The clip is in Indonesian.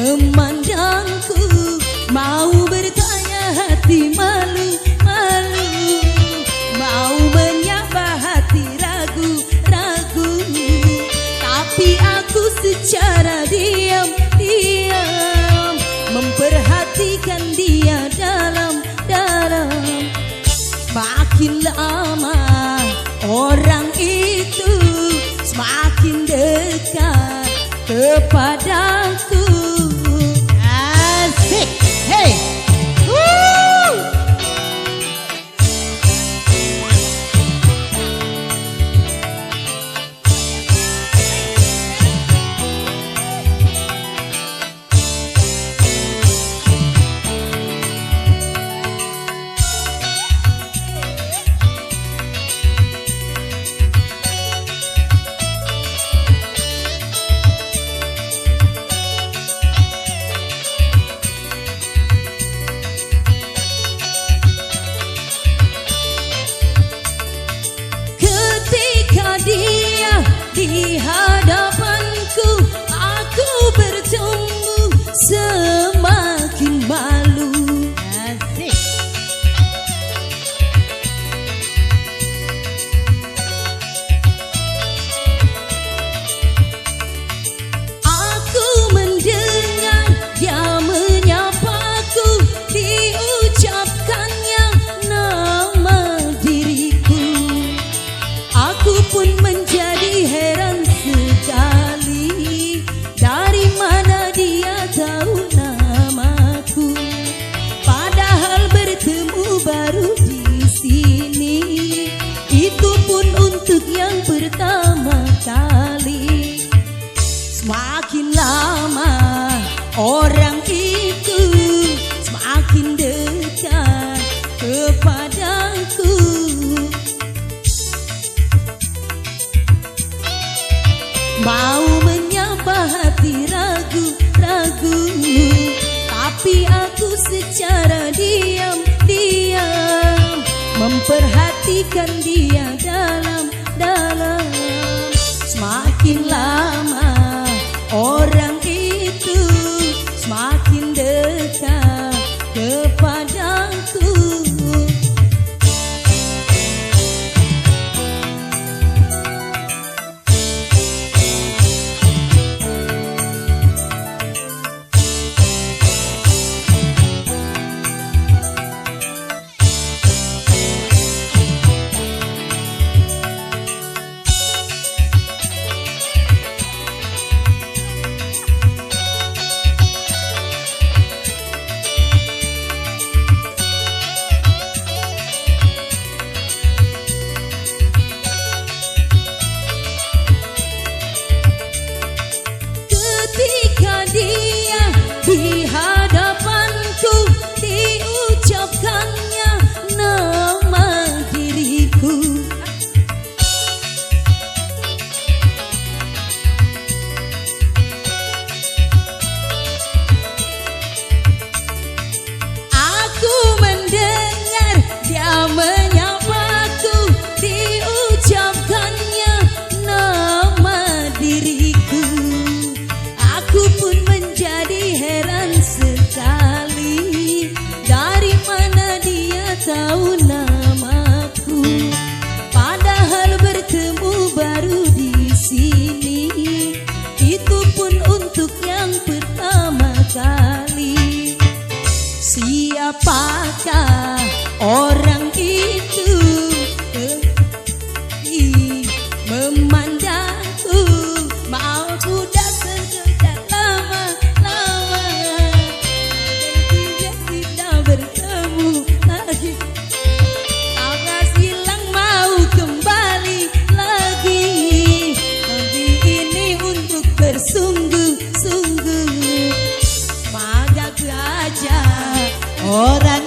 memandangku, mau bertanya hati malu-malu, mau menyapa hati ragu-ragu, tapi aku secara diam-diam memperhatikan dia dalam-dalam. Makin lama orang itu semakin dekat kepadaku. Asik, hey, dia di hadapanku, aku bertumbuh semakin malu. Asik. Aku mendengar dia menyapaku, diucapkannya nama diriku. Aku pun menjadi heran sekali, dari mana dia tahu namaku, padahal bertemu baru di sini, itu pun untuk yang pertama kali. Semakin lama orang itu semakin dekat kepadaku. Mau menyapa hati ragu-ragu, tapi aku secara diam-diam memperhatikan dia dalam-dalam. Semakin lama orang itu semakin dekat kepadaku. Ketika dia di hadapanku, diucapkannya nama diriku. Aku mendengar dia menyapaku, diucapkannya nama diriku. Aku pun menjadi heran sekali, dari mana dia tahu namaku, padahal bertemu baru di sini, itu pun untuk yang pertama kali. Siapakah orang itu? Memandangku, mau ku datang sudah lama-lama, dan tidak bertemu lagi. Awas hilang mau kembali lagi, tapi ini untuk bersungguh-sungguh. Semoga aja orang